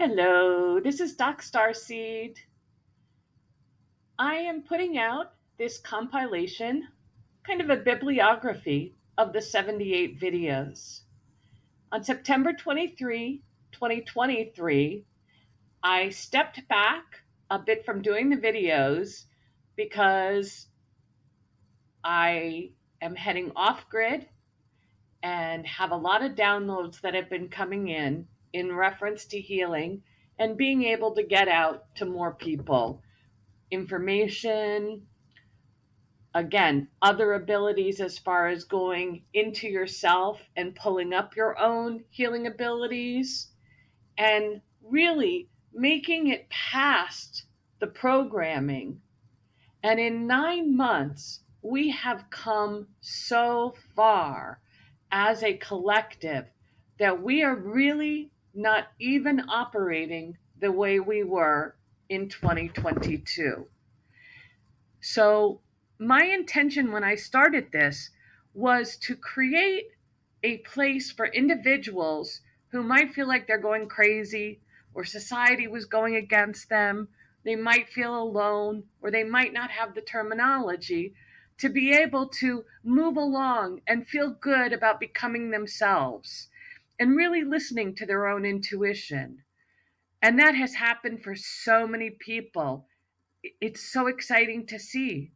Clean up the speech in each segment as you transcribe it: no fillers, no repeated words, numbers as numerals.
Hello, this is Doc Starseed. I am putting out this compilation, kind of a bibliography of the 78 videos. On September 23, 2023, I stepped back a bit from doing the videos because I am heading off grid and have a lot of downloads that have been coming in reference to healing and being able to get out to more people information, again, other abilities as far as going into yourself and pulling up your own healing abilities, and really making it past the programming. And in 9 months, we have come so far as a collective that we are really not even operating the way we were in 2022. So, my intention when I started this was to create a place for individuals who might feel like they're going crazy or society was going against them. They might feel alone or they might not have the terminology to be able to move along and feel good about becoming themselves and really listening to their own intuition. And that has happened for so many people. It's so exciting to see.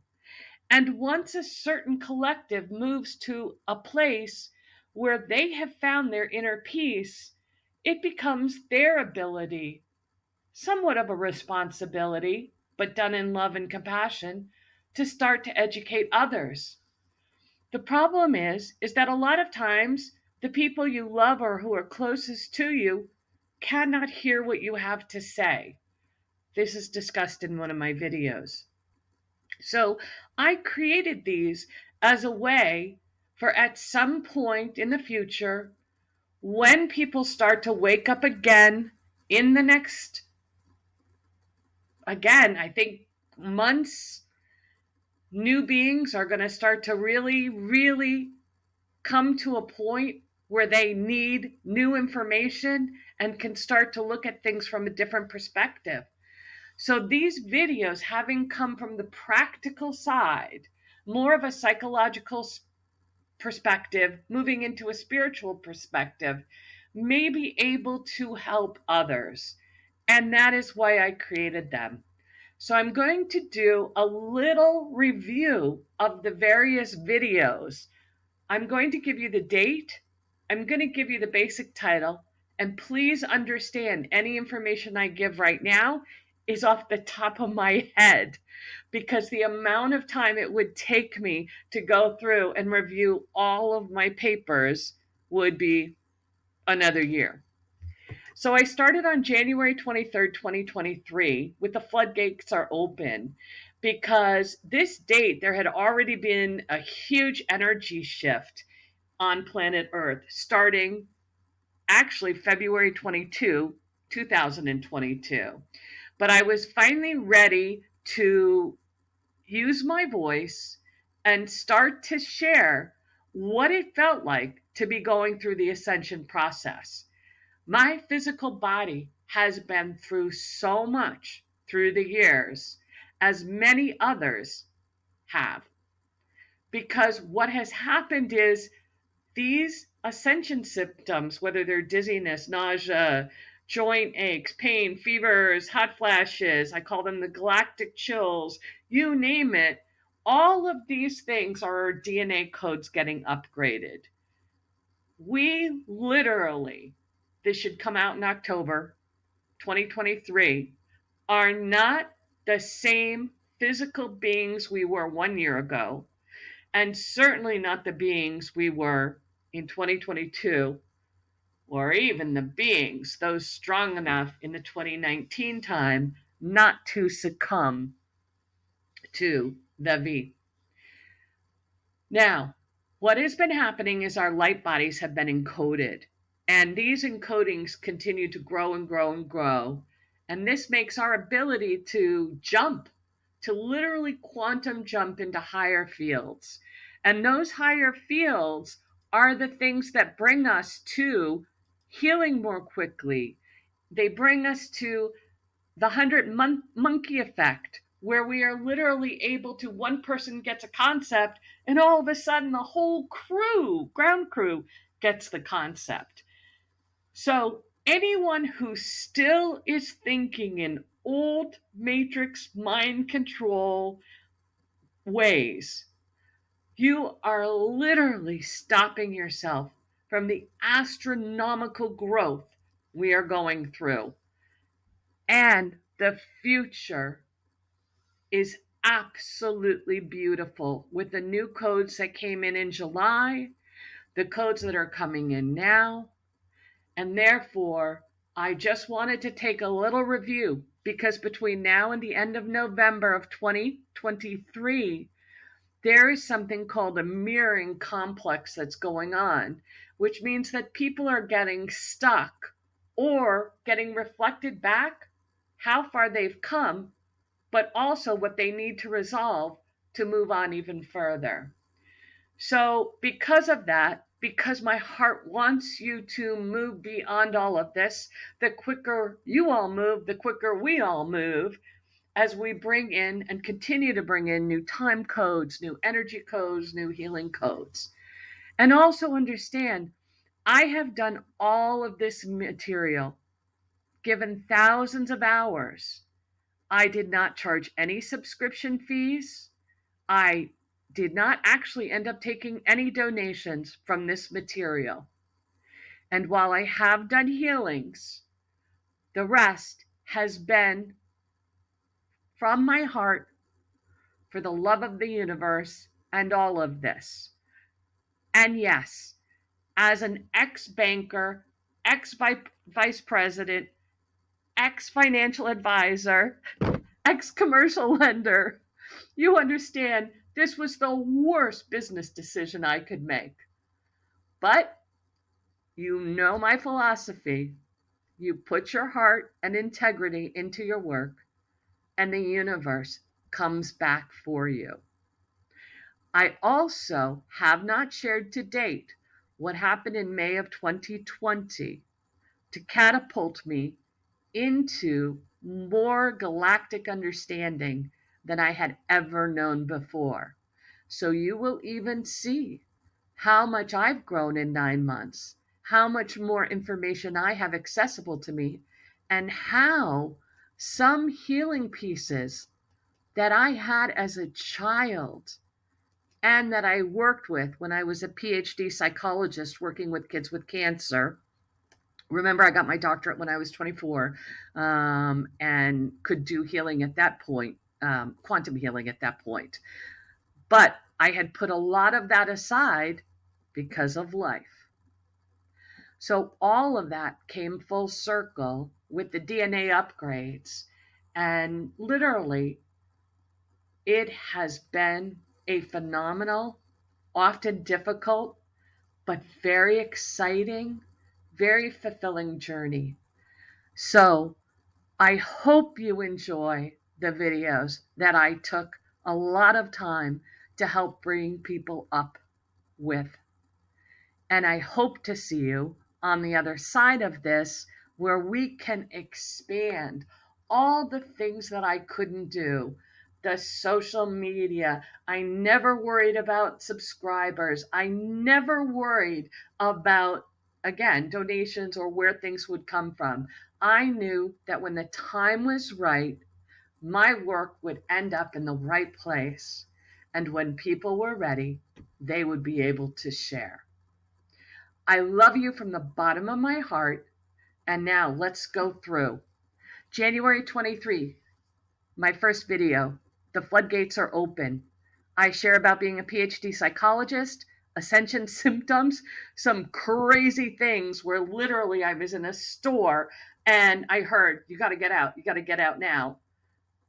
And once a certain collective moves to a place where they have found their inner peace, it becomes their ability, somewhat of a responsibility, but done in love and compassion, to start to educate others. The problem is that a lot of times the people you love or who are closest to you cannot hear what you have to say. This is discussed in one of my videos. So I created these as a way for at some point in the future, when people start to wake up again in the next, again, I think months, new beings are going to start to really, really come to a point where they need new information and can start to look at things from a different perspective. So these videos, having come from the practical side, more of a psychological perspective, moving into a spiritual perspective, may be able to help others. And that is why I created them. So I'm going to do a little review of the various videos. I'm going to give you the date. I'm going to give you the basic title. And please understand any information I give right now is off the top of my head, because the amount of time it would take me to go through and review all of my papers would be another year. So I started on January 23rd, 2023, with the floodgates are open, because this date there had already been a huge energy shift on planet Earth, starting actually February 2022. But I was finally ready to use my voice and start to share what it felt like to be going through the ascension process. My physical body has been through so much through the years, as many others have. Because what has happened is these ascension symptoms, whether they're dizziness, nausea, joint aches, pain, fevers, hot flashes, I call them the galactic chills, you name it, all of these things are our DNA codes getting upgraded. We literally, this should come out in October 2023, are not the same physical beings we were 1 year ago, and certainly not the beings we were in 2022, or even the beings, those strong enough in the 2019 time not to succumb to the V. Now, what has been happening is our light bodies have been encoded, and these encodings continue to grow and grow and grow. And this makes our ability to jump, to literally quantum jump into higher fields. And those higher fields are the things that bring us to healing more quickly, they bring us to the 100 monkey effect, where we are literally able to, one person gets a concept and all of a sudden the whole ground crew gets the concept. So anyone who still is thinking in old matrix mind control ways, you are literally stopping yourself from the astronomical growth we are going through. And the future is absolutely beautiful with the new codes that came in July, the codes that are coming in now. And therefore, I just wanted to take a little review, because between now and the end of November of 2023, there is something called a mirroring complex that's going on, which means that people are getting stuck or getting reflected back how far they've come, but also what they need to resolve to move on even further. So because of that, because my heart wants you to move beyond all of this, the quicker you all move, the quicker we all move, as we bring in and continue to bring in new time codes, new energy codes, new healing codes. And also understand, I have done all of this material, given thousands of hours. I did not charge any subscription fees. I did not actually end up taking any donations from this material. And while I have done healings, the rest has been from my heart, for the love of the universe and all of this. And yes, as an ex-banker, ex-vice president, ex-financial advisor, ex-commercial lender, you understand this was the worst business decision I could make. But you know my philosophy. You put your heart and integrity into your work, and the universe comes back for you. I also have not shared to date what happened in May of 2020 to catapult me into more galactic understanding than I had ever known before. So you will even see how much I've grown in 9 months, how much more information I have accessible to me, and how some healing pieces that I had as a child and that I worked with when I was a PhD psychologist working with kids with cancer. Remember, I got my doctorate when I was 24, and could do healing at that point, quantum healing at that point. But I had put a lot of that aside because of life. So all of that came full circle with the DNA upgrades. And literally, it has been a phenomenal, often difficult, but very exciting, very fulfilling journey. So I hope you enjoy the videos that I took a lot of time to help bring people up with. And I hope to see you on the other side of this, where we can expand all the things that I couldn't do. The social media, I never worried about subscribers. I never worried about, again, donations or where things would come from. I knew that when the time was right, my work would end up in the right place. And when people were ready, they would be able to share. I love you from the bottom of my heart. And now let's go through. January 23, my first video. The floodgates are open. I share about being a PhD psychologist, ascension symptoms, some crazy things where literally I was in a store and I heard, you got to get out. You got to get out now.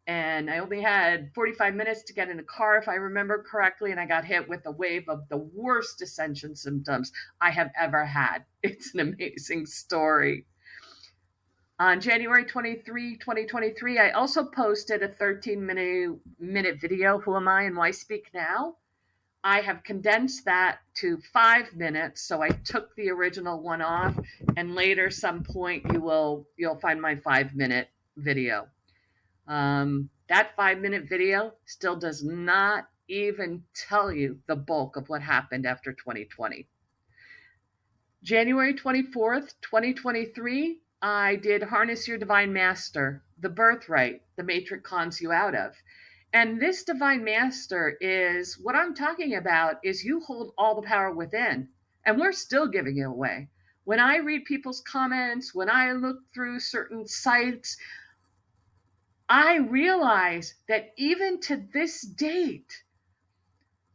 And I only had 45 minutes to get in a car, if I remember correctly, and I got hit with a wave of the worst ascension symptoms I have ever had. It's an amazing story. On January 23, 2023, I also posted a 13-minute video, Who Am I and Why Speak Now? I have condensed that to 5 minutes. So I took the original one off, and later some point you'll find my 5-minute video. That 5-minute video still does not even tell you the bulk of what happened after 2020. January 24th, 2023, I did Harness Your Divine Master, the birthright the Matrix cons you out of. And this divine master is what I'm talking about is you hold all the power within, and we're still giving it away. When I read people's comments, when I look through certain sites, I realize that even to this date,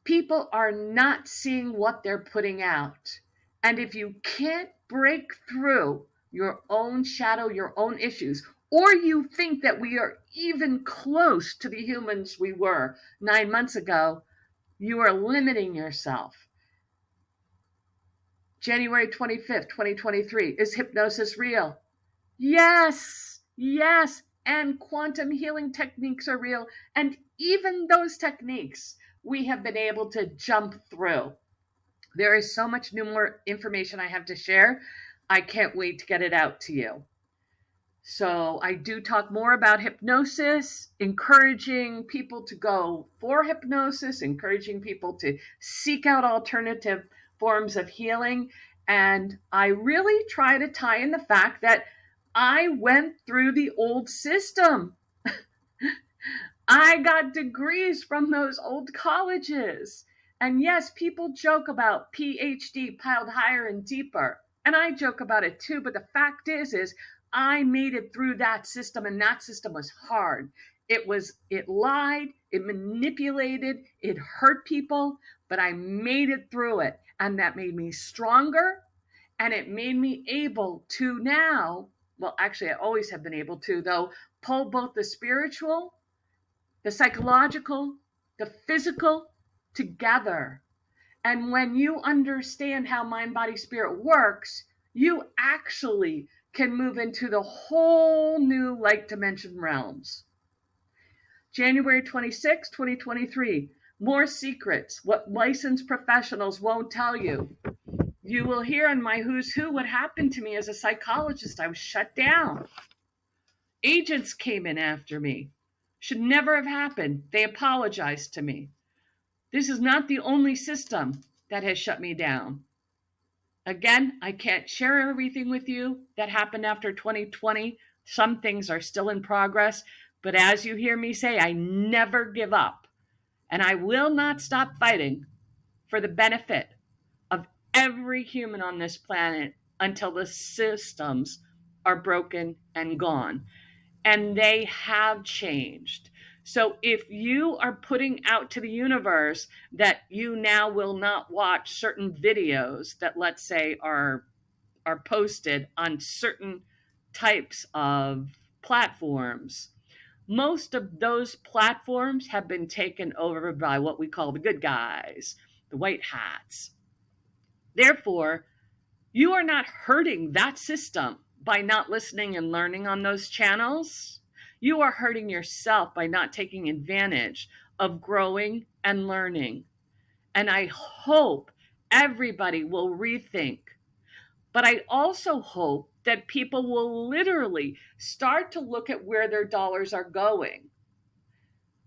people are not seeing what they're putting out. And if you can't break through your own shadow, your own issues, or you think that we are even close to the humans we were 9 months ago, you are limiting yourself. January 25th, 2023, is hypnosis real? Yes, yes. And quantum healing techniques are real. And even those techniques we have been able to jump through. There is so much more information I have to share. I can't wait to get it out to you. So I do talk more about hypnosis, encouraging people to go for hypnosis, encouraging people to seek out alternative forms of healing. And I really try to tie in the fact that I went through the old system. I got degrees from those old colleges. And yes, people joke about PhD piled higher and deeper. And I joke about it too. But the fact is I made it through that system, and that system was hard. It lied, it manipulated, it hurt people, but I made it through it. And that made me stronger. And it made me able to now, well, actually, I always have been able to, though, pull both the spiritual, the psychological, the physical together. And when you understand how mind, body, spirit works, you actually can move into the whole new light dimension realms. January 26, 2023, more secrets, what licensed professionals won't tell you. You will hear in my Who's Who what happened to me as a psychologist. I was shut down. Agents came in after me. Should never have happened. They apologized to me. This is not the only system that has shut me down. Again, I can't share everything with you that happened after 2020. Some things are still in progress, but as you hear me say, I never give up, and I will not stop fighting for the benefit of every human on this planet until the systems are broken and gone. And they have changed. So if you are putting out to the universe that you now will not watch certain videos that, let's say, are posted on certain types of platforms, most of those platforms have been taken over by what we call the good guys, the white hats. Therefore, you are not hurting that system by not listening and learning on those channels. You are hurting yourself by not taking advantage of growing and learning. And I hope everybody will rethink. But I also hope that people will literally start to look at where their dollars are going.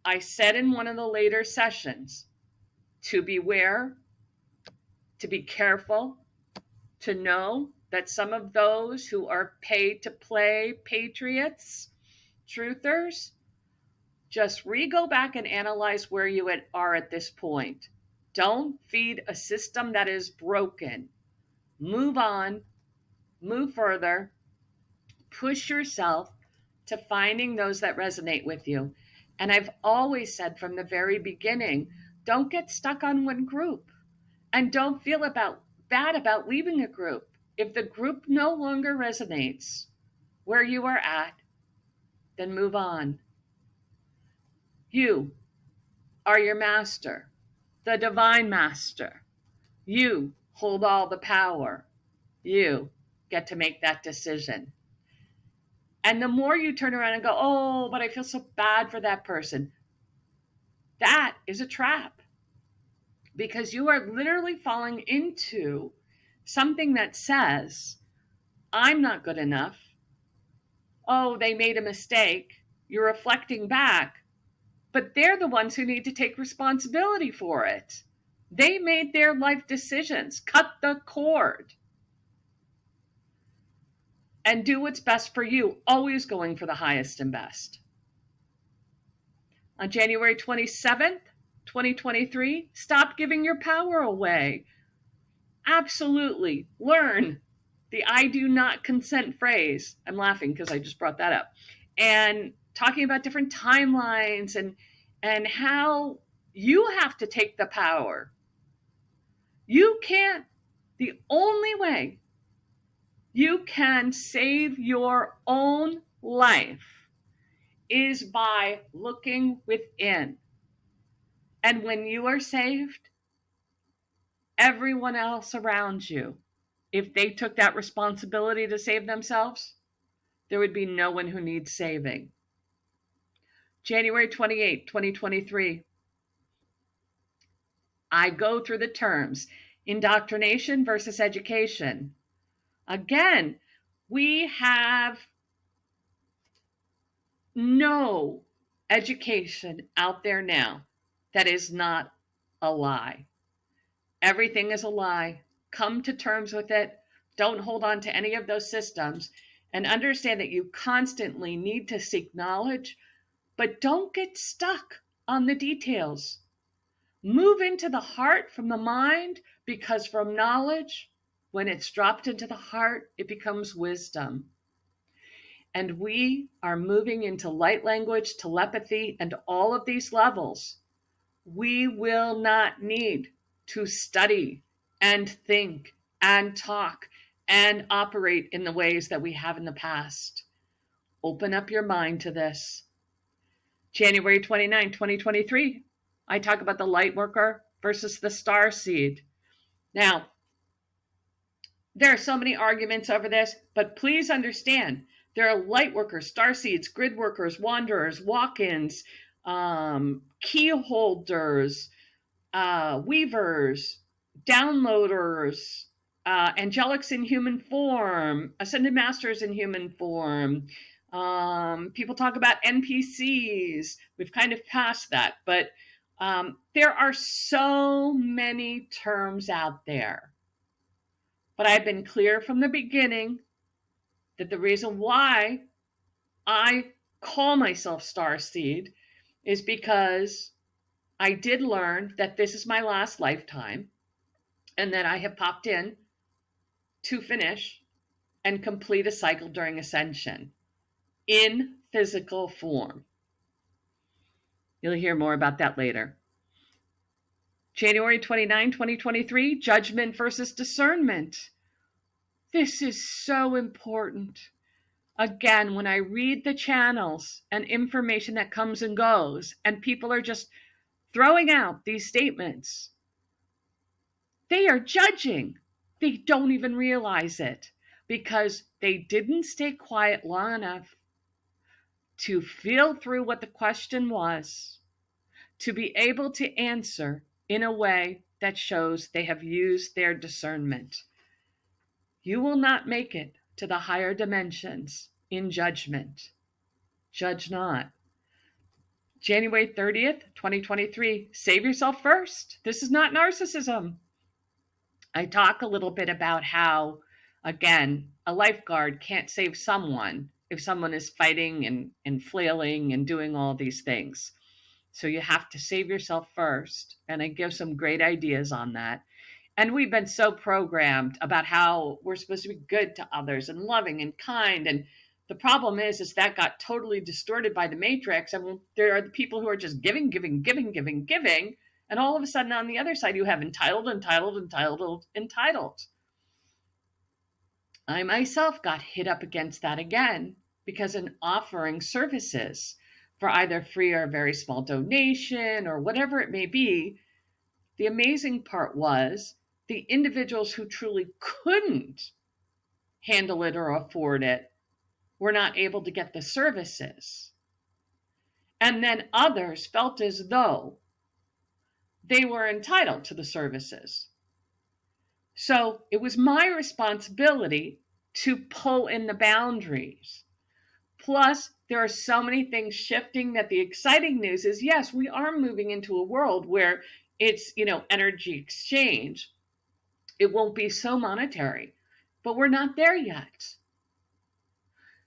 I said in one of the later sessions to beware, to be careful, to know that some of those who are paid to play patriots, truthers, just go back and analyze where you are at this point. Don't feed a system that is broken. Move on, move further, push yourself to finding those that resonate with you. And I've always said from the very beginning, don't get stuck on one group, and don't feel bad about leaving a group. If the group no longer resonates where you are at, then move on. You are your master, the divine master. You hold all the power. You get to make that decision. And the more you turn around and go, oh, but I feel so bad for that person, that is a trap. because you are literally falling into something that says, I'm not good enough. Oh, they made a mistake. You're reflecting back, but they're the ones who need to take responsibility for it. They made their life decisions. Cut the cord and do what's best for you, always going for the highest and best. On January 27th, 2023, stop giving your power away. Absolutely. Learn the I do not consent phrase. I'm laughing because I just brought that up. And talking about different timelines and how you have to take the power. You can't, the only way you can save your own life is by looking within. And when you are saved, everyone else around you, if they took that responsibility to save themselves, there would be no one who needs saving. January 28, 2023. I go through the terms: indoctrination versus education. Again, we have no education out there now that is not a lie. Everything is a lie. Come to terms with it. Don't hold on to any of those systems, and understand that you constantly need to seek knowledge, but don't get stuck on the details. Move into the heart from the mind, because from knowledge, when it's dropped into the heart, it becomes wisdom. And we are moving into light language, telepathy, and all of these levels. We will not need to study and think and talk and operate in the ways that we have in the past. Open up your mind to this. January 29, 2023, I talk about the light worker versus the starseed. Now, there are so many arguments over this, but please understand, there are light workers, starseeds, grid workers, wanderers, walk-ins, key holders, weavers, downloaders, angelics in human form, ascended masters in human form. People talk about NPCs. We've kind of passed that, but there are so many terms out there. But I've been clear from the beginning that the reason why I call myself Starseed is because I did learn that this is my last lifetime, and that I have popped in to finish and complete a cycle during ascension in physical form. You'll hear more about that later. January 29, 2023, judgment versus discernment. This is so important. Again, when I read the channels and information that comes and goes, and people are just throwing out these statements, they are judging. They don't even realize it because they didn't stay quiet long enough to feel through what the question was, to be able to answer in a way that shows they have used their discernment. You will not make it to the higher dimensions in judgment. Judge not. January 30th, 2023, save yourself first. This is not narcissism. I talk a little bit about how, again, a lifeguard can't save someone if someone is fighting and flailing and doing all these things. So you have to save yourself first. And I give some great ideas on that. And we've been so programmed about how we're supposed to be good to others and loving and kind. And the problem is that got totally distorted by the matrix. And there are the people who are just giving. And all of a sudden on the other side, you have entitled. I myself got hit up against that again because in offering services for either free or a very small donation or whatever it may be, the amazing part was the individuals who truly couldn't handle it or afford it were not able to get the services. And then others felt as though they were entitled to the services. So it was my responsibility to pull in the boundaries. Plus, there are so many things shifting that the exciting news is, yes, we are moving into a world where it's, energy exchange. It won't be so monetary, but we're not there yet.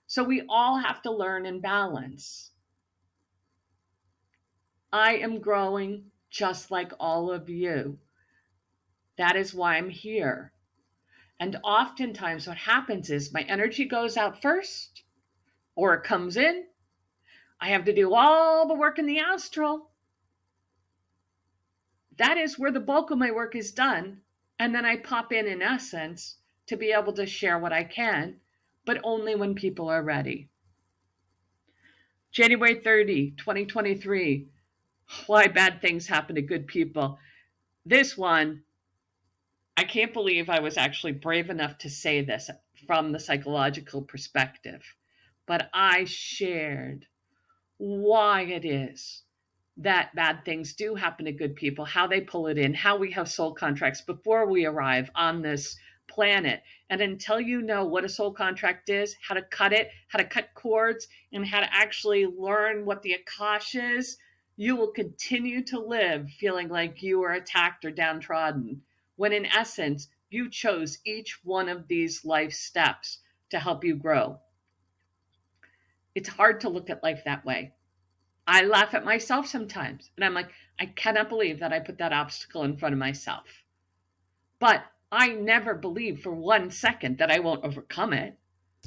So we all have to learn and balance. I am growing just like all of you. That is why I'm here. And oftentimes what happens is my energy goes out first, or it comes in. I have to do all the work in the astral. That is where the bulk of my work is done. And then I pop in essence, to be able to share what I can, but only when people are ready. January 30, 2023. Why bad things happen to good people. This one, I can't believe I was actually brave enough to say this from the psychological perspective, but I shared why it is that bad things do happen to good people, how they pull it in, how we have soul contracts before we arrive on this planet. And until you know what a soul contract is, how to cut it, how to cut cords, and how to actually learn what the Akash is, you will continue to live feeling like you are attacked or downtrodden, when in essence, you chose each one of these life steps to help you grow. It's hard to look at life that way. I laugh at myself sometimes, and I'm like, I cannot believe that I put that obstacle in front of myself. But I never believe for 1 second that I won't overcome it.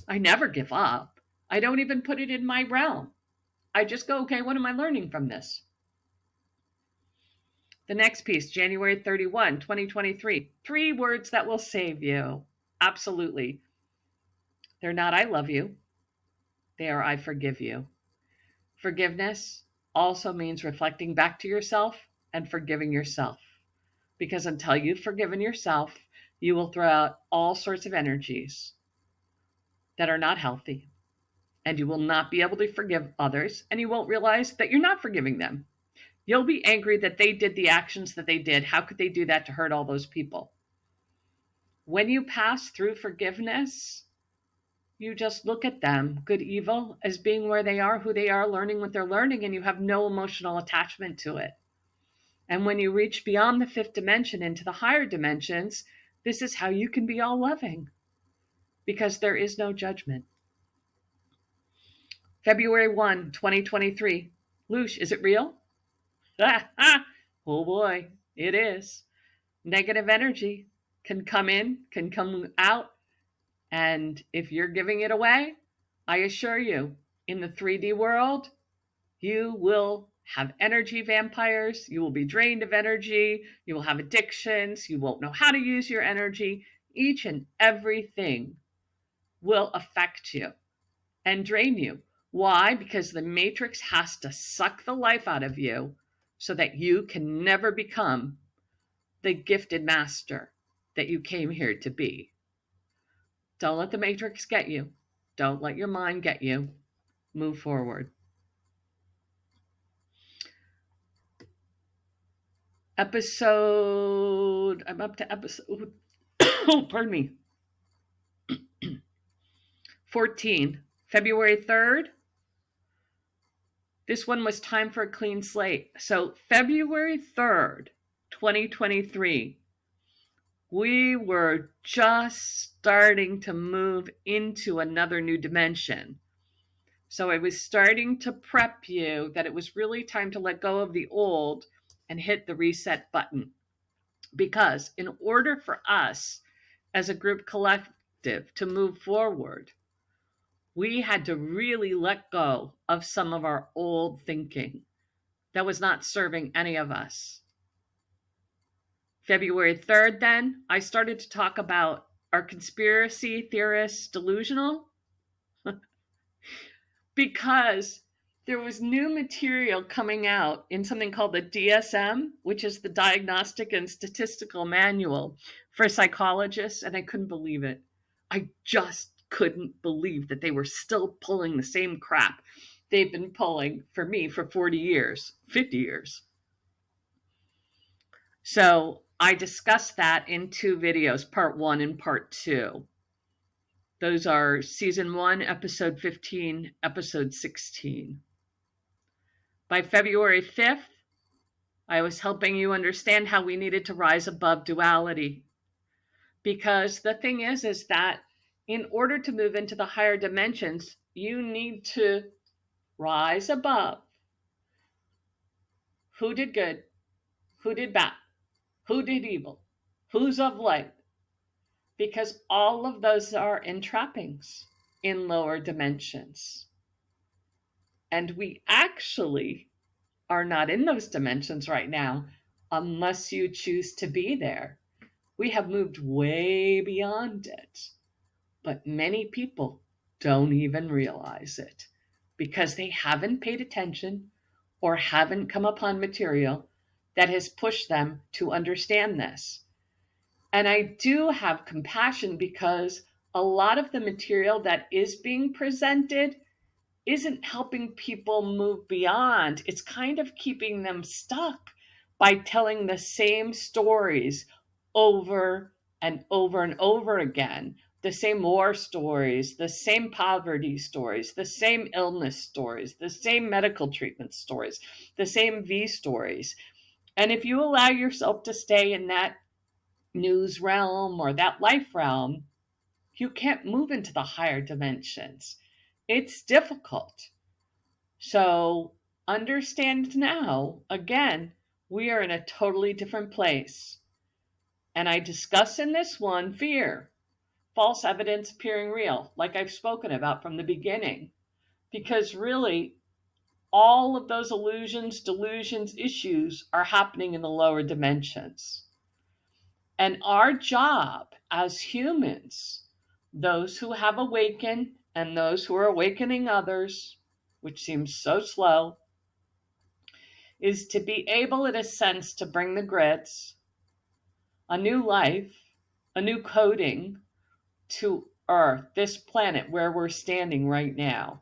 I never give up. I don't even put it in my realm. I just go, okay, what am I learning from this? The next piece, January 31, 2023. 3 words that will save you. Absolutely. They're not I love you. They are I forgive you. Forgiveness also means reflecting back to yourself and forgiving yourself. Because until you've forgiven yourself, you will throw out all sorts of energies that are not healthy. And you will not be able to forgive others, and you won't realize that you're not forgiving them. You'll be angry that they did the actions that they did. How could they do that to hurt all those people? When you pass through forgiveness, you just look at them, good, evil, as being where they are, who they are, learning what they're learning, and you have no emotional attachment to it. And when you reach beyond the 5th dimension into the higher dimensions, this is how you can be all loving, because there is no judgment. February 1, 2023. Loosh, is it real? Oh boy, it is. Negative energy can come in, can come out, and if you're giving it away, I assure you, in the 3D world, you will have energy vampires, you will be drained of energy, you will have addictions, you won't know how to use your energy. Each and everything will affect you and drain you. Why? Because the matrix has to suck the life out of you so that you can never become the gifted master that you came here to be. Don't let the matrix get you. Don't let your mind get you. Move forward. I'm up to episode, oh, pardon me, 14, February 3rd. This one was time for a clean slate. So February 3rd, 2023, we were just starting to move into another new dimension. So I was starting to prep you that it was really time to let go of the old and hit the reset button. Because in order for us as a group collective to move forward, we had to really let go of some of our old thinking that was not serving any of us. February 3rd, then, I started to talk about our conspiracy theorists delusional because there was new material coming out in something called the DSM, which is the Diagnostic and Statistical Manual for Psychologists, and I couldn't believe it. I just couldn't believe that they were still pulling the same crap they've been pulling for me for 40 years, 50 years. So I discussed that in 2 videos, part 1 and part 2. Those are season 1, episode 15, episode 16. By February 5th, I was helping you understand how we needed to rise above duality. Because the thing is that in order to move into the higher dimensions, you need to rise above. Who did good? Who did bad? Who did evil? Who's of light? Because all of those are entrappings in lower dimensions. And we actually are not in those dimensions right now unless you choose to be there. We have moved way beyond it. But many people don't even realize it because they haven't paid attention or haven't come upon material that has pushed them to understand this. And I do have compassion because a lot of the material that is being presented isn't helping people move beyond. It's kind of keeping them stuck by telling the same stories over and over and over again. The same war stories, the same poverty stories, the same illness stories, the same medical treatment stories, the same V stories. And if you allow yourself to stay in that news realm or that life realm, you can't move into the higher dimensions. It's difficult. So understand now, again, we are in a totally different place. And I discuss in this one fear, false evidence appearing real, like I've spoken about from the beginning. Because really, all of those illusions, delusions, issues are happening in the lower dimensions. And our job as humans, those who have awakened and those who are awakening others, which seems so slow, is to be able, in a sense, to bring the grids, a new life, a new coding to Earth, this planet where we're standing right now.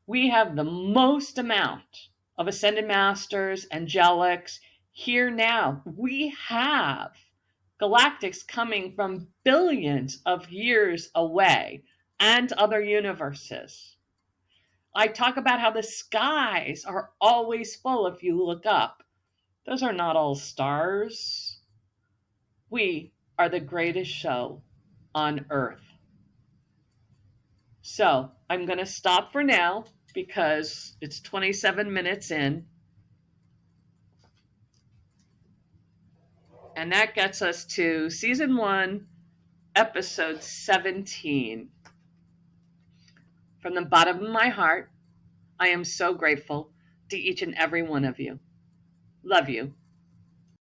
We have the most amount of ascended masters, angelics here now. We have galactics coming from billions of years away and other universes. I talk about how the skies are always full if you look up. Those are not all stars. We are the greatest show on Earth. So I'm going to stop for now because it's 27 minutes in. And that gets us to season 1, episode 17. From the bottom of my heart, I am so grateful to each and every one of you. Love you.